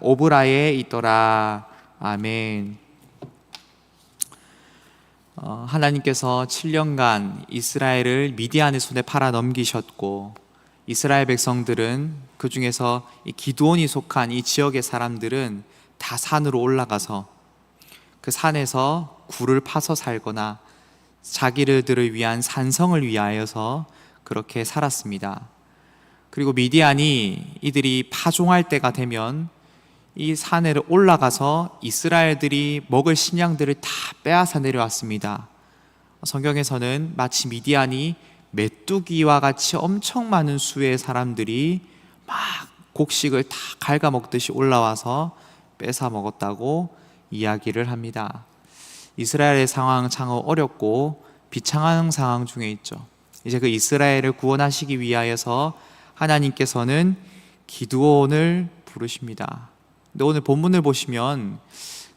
오브라에 있더라. 아멘. 하나님께서 7년간 이스라엘을 미디안의 손에 팔아 넘기셨고, 이스라엘 백성들은, 그 중에서 기드온이 속한 이 지역의 사람들은 다 산으로 올라가서 그 산에서 굴을 파서 살거나 자기들을 위한 산성을 위하여서 그렇게 살았습니다. 그리고 미디안이 이들이 파종할 때가 되면 이 산에 올라가서 이스라엘들이 먹을 식량들을 다 빼앗아 내려왔습니다. 성경에서는 마치 미디안이 메뚜기와 같이 엄청 많은 수의 사람들이 막 곡식을 다 갉아먹듯이 올라와서 뺏어 먹었다고 이야기를 합니다. 이스라엘의 상황 참 어렵고 비창한 상황 중에 있죠. 이제 그 이스라엘을 구원하시기 위하여서 하나님께서는 기드온을 부르십니다. 근데 오늘 본문을 보시면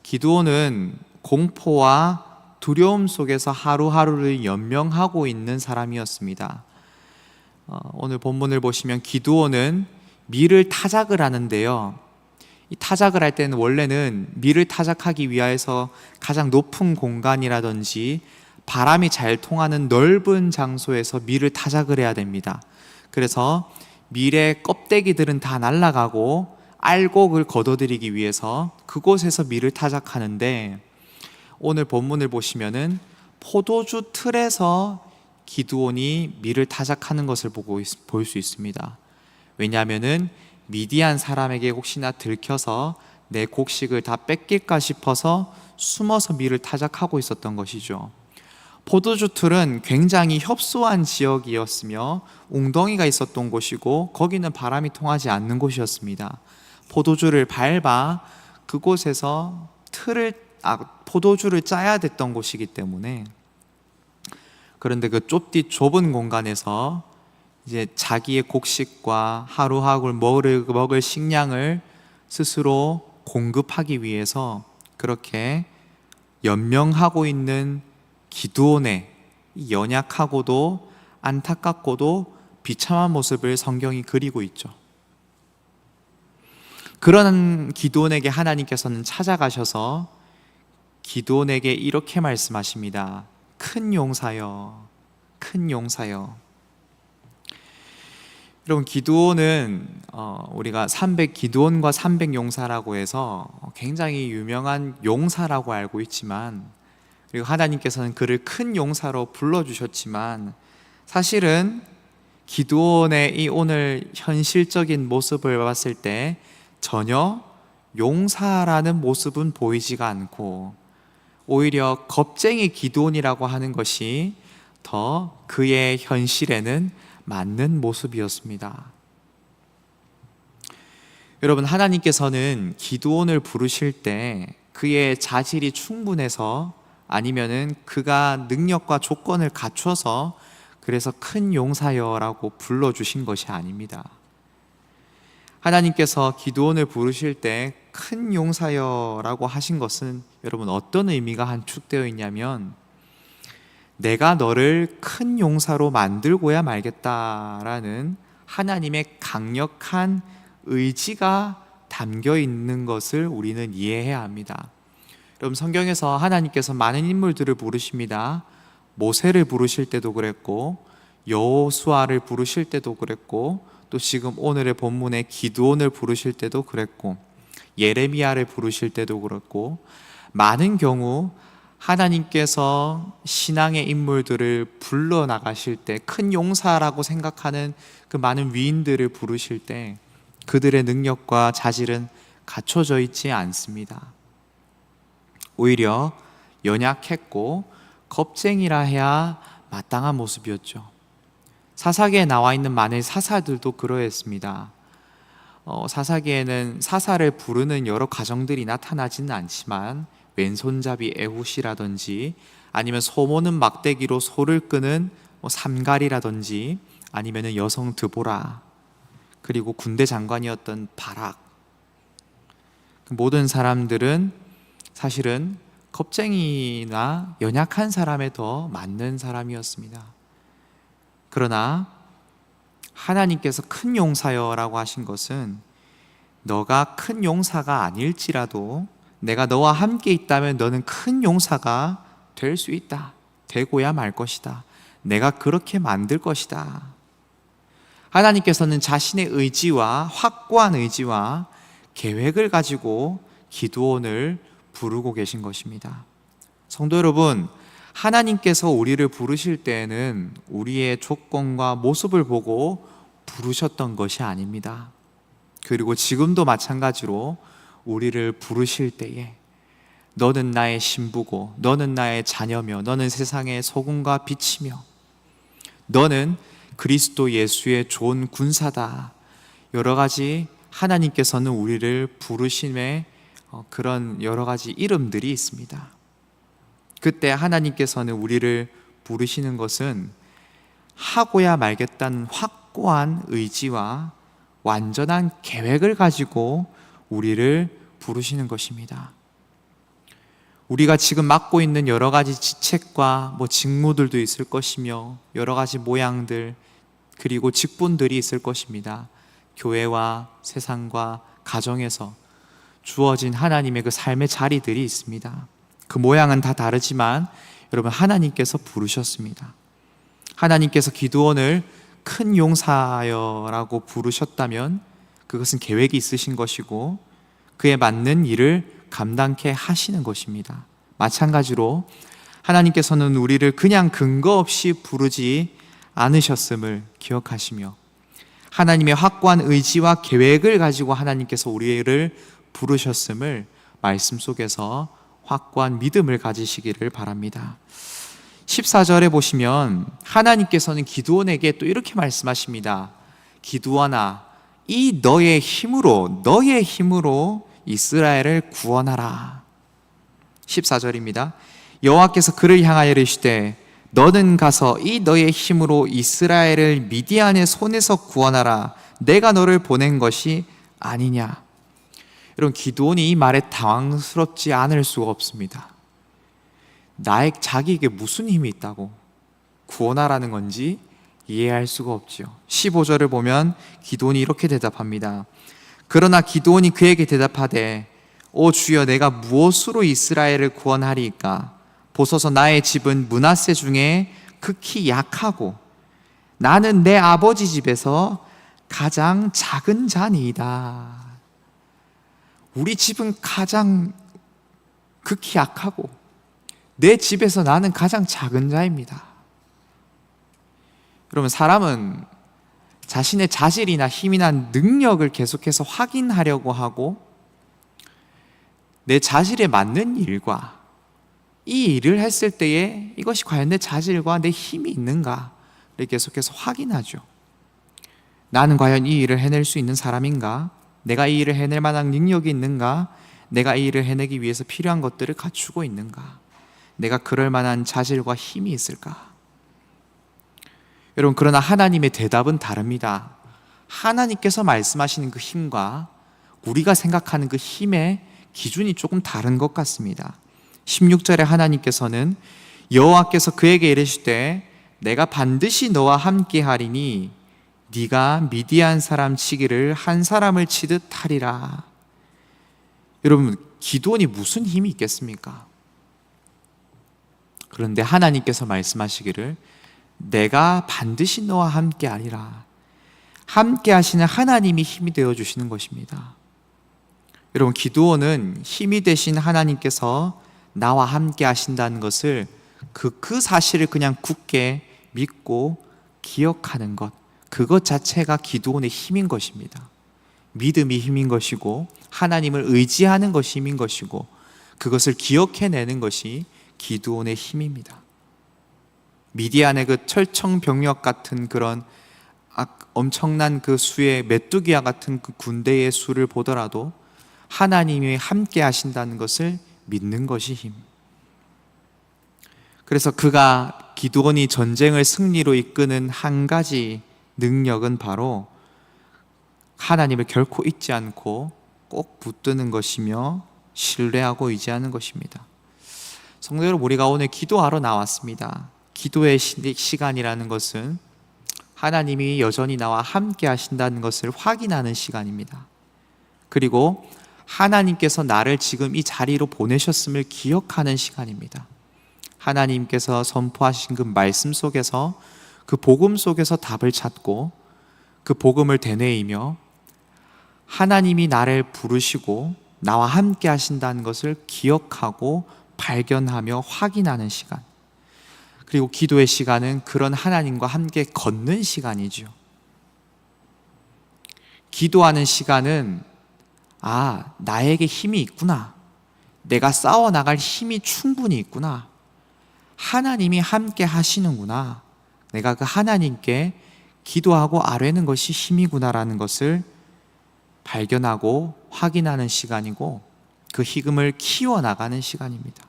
기드온은 공포와 두려움 속에서 하루하루를 연명하고 있는 사람이었습니다. 오늘 본문을 보시면 기드온은 밀을 타작을 하는데요, 이 타작을 할 때는 원래는 밀을 타작하기 위해서 가장 높은 공간이라든지 바람이 잘 통하는 넓은 장소에서 밀을 타작을 해야 됩니다. 그래서 밀의 껍데기들은 다 날아가고 알곡을 걷어들이기 위해서 그곳에서 밀을 타작하는데, 오늘 본문을 보시면은 포도주 틀에서 기드온이 밀을 타작하는 것을 볼 수 있습니다. 왜냐하면은 미디안 사람에게 혹시나 들켜서 내 곡식을 다 뺏길까 싶어서 숨어서 밀을 타작하고 있었던 것이죠. 포도주 틀은 굉장히 협소한 지역이었으며 웅덩이가 있었던 곳이고 거기는 바람이 통하지 않는 곳이었습니다. 포도주를 밟아 그곳에서 포도주를 짜야 됐던 곳이기 때문에, 그런데 그 좁은 공간에서 이제 자기의 곡식과 하루하루 먹을 식량을 스스로 공급하기 위해서 그렇게 연명하고 있는 기드온의 연약하고도 안타깝고도 비참한 모습을 성경이 그리고 있죠. 그런 기드온에게 하나님께서는 찾아가셔서 기드온에게 이렇게 말씀하십니다. 큰 용사여, 큰 용사여. 여러분, 기드온은 우리가 기드온과 300용사라고 해서 굉장히 유명한 용사라고 알고 있지만, 그리고 하나님께서는 그를 큰 용사로 불러주셨지만, 사실은 기드온의 이 오늘 현실적인 모습을 봤을 때 전혀 용사라는 모습은 보이지가 않고, 오히려 겁쟁이 기드온이라고 하는 것이 더 그의 현실에는 맞는 모습이었습니다. 여러분, 하나님께서는 기드온을 부르실 때 그의 자질이 충분해서, 아니면은 그가 능력과 조건을 갖춰서 그래서 큰 용사여라고 불러주신 것이 아닙니다. 하나님께서 기드온을 부르실 때 큰 용사여라고 하신 것은 여러분 어떤 의미가 함축되어 있냐면, 내가 너를 큰 용사로 만들고야 말겠다라는 하나님의 강력한 의지가 담겨 있는 것을 우리는 이해해야 합니다. 여러분, 성경에서 하나님께서 많은 인물들을 부르십니다. 모세를 부르실 때도 그랬고, 여호수아를 부르실 때도 그랬고, 또 지금 오늘의 본문에 기드온을 부르실 때도 그랬고, 예레미야를 부르실 때도 그렇고, 많은 경우 하나님께서 신앙의 인물들을 불러나가실 때, 큰 용사라고 생각하는 그 많은 위인들을 부르실 때 그들의 능력과 자질은 갖춰져 있지 않습니다. 오히려 연약했고 겁쟁이라 해야 마땅한 모습이었죠. 사사기에 나와 있는 많은 사사들도 그러했습니다. 사사기에는 사사를 부르는 여러 가정들이 나타나지는 않지만, 왼손잡이 에훗이라든지, 아니면 소 모는 막대기로 소를 끄는 삼갈이라든지, 아니면 여성 드보라, 그리고 군대 장관이었던 바락, 모든 사람들은 사실은 겁쟁이나 연약한 사람에 더 맞는 사람이었습니다. 그러나 하나님께서 큰 용사여라고 하신 것은 너가 큰 용사가 아닐지라도 내가 너와 함께 있다면 너는 큰 용사가 될 수 있다. 되고야 말 것이다. 내가 그렇게 만들 것이다. 하나님께서는 자신의 의지와 확고한 의지와 계획을 가지고 기드온을 부르고 계신 것입니다. 성도 여러분, 하나님께서 우리를 부르실 때에는 우리의 조건과 모습을 보고 부르셨던 것이 아닙니다. 그리고 지금도 마찬가지로 우리를 부르실 때에 너는 나의 신부고 너는 나의 자녀며 너는 세상의 소금과 빛이며 너는 그리스도 예수의 좋은 군사다. 여러 가지 하나님께서는 우리를 부르심의 그런 여러 가지 이름들이 있습니다. 그때 하나님께서는 우리를 부르시는 것은 하고야 말겠다는 확고한 의지와 완전한 계획을 가지고 우리를 부르시는 것입니다. 우리가 지금 맡고 있는 여러 가지 직책과 직무들도 있을 것이며 여러 가지 모양들 그리고 직분들이 있을 것입니다. 교회와 세상과 가정에서 주어진 하나님의 그 삶의 자리들이 있습니다. 그 모양은 다 다르지만 여러분, 하나님께서 부르셨습니다. 하나님께서 기드온을 큰 용사여라고 부르셨다면 그것은 계획이 있으신 것이고 그에 맞는 일을 감당케 하시는 것입니다. 마찬가지로 하나님께서는 우리를 그냥 근거 없이 부르지 않으셨음을 기억하시며 하나님의 확고한 의지와 계획을 가지고 하나님께서 우리를 부르셨음을 말씀 속에서 확고한 믿음을 가지시기를 바랍니다. 14절에 보시면 하나님께서는 기드온에게 또 이렇게 말씀하십니다. 기드온아, 이 너의 힘으로 이스라엘을 구원하라. 14절입니다. 여호와께서 그를 향하여 이르시되 너는 가서 이 너의 힘으로 이스라엘을 미디안의 손에서 구원하라. 내가 너를 보낸 것이 아니냐. 여러분, 기드온이 이 말에 당황스럽지 않을 수가 없습니다. 자기에게 무슨 힘이 있다고 구원하라는 건지 이해할 수가 없죠. 15절을 보면 기드온이 이렇게 대답합니다. 그러나 기드온이 그에게 대답하되 오 주여, 내가 무엇으로 이스라엘을 구원하리이까? 보소서, 나의 집은 므낫세 중에 극히 약하고 나는 내 아버지 집에서 가장 작은 자니이다. 우리 집은 가장 극히 약하고 내 집에서 나는 가장 작은 자입니다. 여러분, 사람은 자신의 자질이나 힘이나 능력을 계속해서 확인하려고 하고 내 자질에 맞는 일과 이 일을 했을 때에 이것이 과연 내 자질과 내 힘이 있는가를 계속해서 확인하죠. 나는 과연 이 일을 해낼 수 있는 사람인가? 내가 이 일을 해낼 만한 능력이 있는가? 내가 이 일을 해내기 위해서 필요한 것들을 갖추고 있는가? 내가 그럴 만한 자질과 힘이 있을까? 여러분, 그러나 하나님의 대답은 다릅니다. 하나님께서 말씀하시는 그 힘과 우리가 생각하는 그 힘의 기준이 조금 다른 것 같습니다. 16절에 하나님께서는 여호와께서 그에게 이르시되 내가 반드시 너와 함께 하리니 네가 미디안 사람 치기를 한 사람을 치듯 하리라. 여러분, 기드온이 무슨 힘이 있겠습니까? 그런데 하나님께서 말씀하시기를 내가 반드시 너와 함께 하리라. 함께 하시는 하나님이 힘이 되어주시는 것입니다. 여러분, 기드온은 힘이 되신 하나님께서 나와 함께 하신다는 것을 그 사실을 그냥 굳게 믿고 기억하는 것, 그것 자체가 기드온의 힘인 것입니다. 믿음이 힘인 것이고 하나님을 의지하는 것이 힘인 것이고 그것을 기억해내는 것이 기드온의 힘입니다. 미디안의 그 철청병력 같은 그런 엄청난 그 수의 메뚜기와 같은 그 군대의 수를 보더라도 하나님이 함께 하신다는 것을 믿는 것이 힘. 그래서 기드온이 전쟁을 승리로 이끄는 한 가지 능력은 바로 하나님을 결코 잊지 않고 꼭 붙드는 것이며 신뢰하고 의지하는 것입니다. 성도 여러분, 우리가 오늘 기도하러 나왔습니다. 기도의 시간이라는 것은 하나님이 여전히 나와 함께 하신다는 것을 확인하는 시간입니다. 그리고 하나님께서 나를 지금 이 자리로 보내셨음을 기억하는 시간입니다. 하나님께서 선포하신 그 말씀 속에서, 그 복음 속에서 답을 찾고 그 복음을 되뇌이며 하나님이 나를 부르시고 나와 함께 하신다는 것을 기억하고 발견하며 확인하는 시간, 그리고 기도의 시간은 그런 하나님과 함께 걷는 시간이죠. 기도하는 시간은 나에게 힘이 있구나, 내가 싸워나갈 힘이 충분히 있구나, 하나님이 함께 하시는구나, 내가 그 하나님께 기도하고 아뢰는 것이 힘이구나라는 것을 발견하고 확인하는 시간이고, 그 희금을 키워나가는 시간입니다.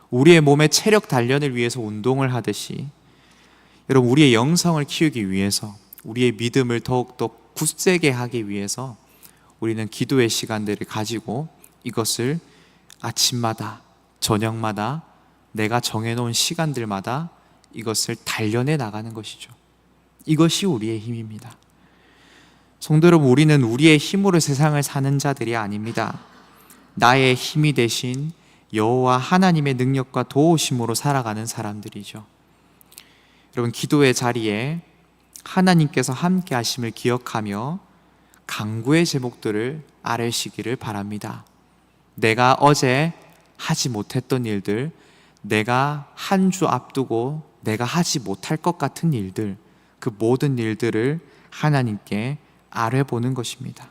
우리의 몸의 체력 단련을 위해서 운동을 하듯이, 여러분, 우리의 영성을 키우기 위해서, 우리의 믿음을 더욱더 굳세게 하기 위해서 우리는 기도의 시간들을 가지고 이것을 아침마다, 저녁마다, 내가 정해놓은 시간들마다 이것을 단련해 나가는 것이죠. 이것이 우리의 힘입니다. 성도 여러분, 우리는 우리의 힘으로 세상을 사는 자들이 아닙니다. 나의 힘이 되신 여호와 하나님의 능력과 도우심으로 살아가는 사람들이죠. 여러분, 기도의 자리에 하나님께서 함께 하심을 기억하며 간구의 제목들을 아뢰시기를 바랍니다. 내가 어제 하지 못했던 일들, 내가 한 주 앞두고 내가 하지 못할 것 같은 일들, 그 모든 일들을 하나님께 아뢰보는 것입니다.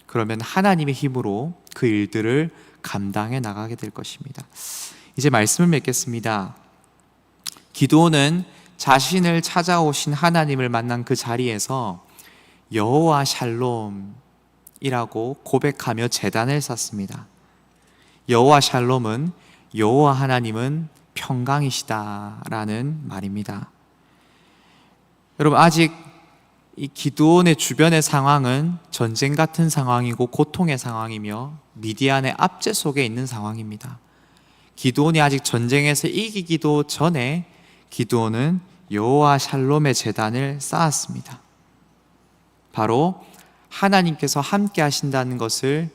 그러면 하나님의 힘으로 그 일들을 감당해 나가게 될 것입니다. 이제 말씀을 맺겠습니다. 기드온은 자신을 찾아오신 하나님을 만난 그 자리에서 여호와 샬롬이라고 고백하며 제단을 쌓습니다. 여호와 샬롬은 여호와 하나님은 평강이시다라는 말입니다. 여러분, 아직 이 기드온의 주변의 상황은 전쟁 같은 상황이고 고통의 상황이며 미디안의 압제 속에 있는 상황입니다. 기드온이 아직 전쟁에서 이기기도 전에 기드온은 여호와 샬롬의 제단을 쌓았습니다. 바로 하나님께서 함께 하신다는 것을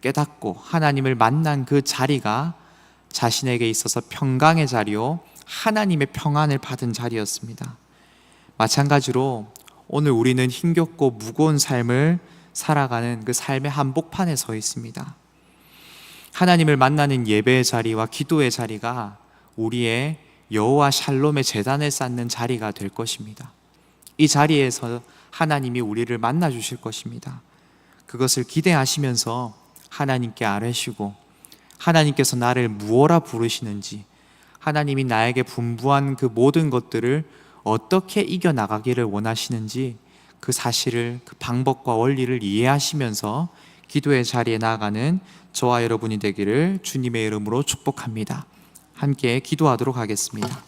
깨닫고 하나님을 만난 그 자리가 자신에게 있어서 평강의 자리요, 하나님의 평안을 받은 자리였습니다. 마찬가지로 오늘 우리는 힘겹고 무거운 삶을 살아가는 그 삶의 한복판에 서 있습니다. 하나님을 만나는 예배의 자리와 기도의 자리가 우리의 여호와 샬롬의 제단을 쌓는 자리가 될 것입니다. 이 자리에서 하나님이 우리를 만나 주실 것입니다. 그것을 기대하시면서 하나님께 아뢰시고, 하나님께서 나를 무엇라 부르시는지, 하나님이 나에게 분부한 그 모든 것들을 어떻게 이겨나가기를 원하시는지 그 사실을, 그 방법과 원리를 이해하시면서 기도의 자리에 나아가는 저와 여러분이 되기를 주님의 이름으로 축복합니다. 함께 기도하도록 하겠습니다.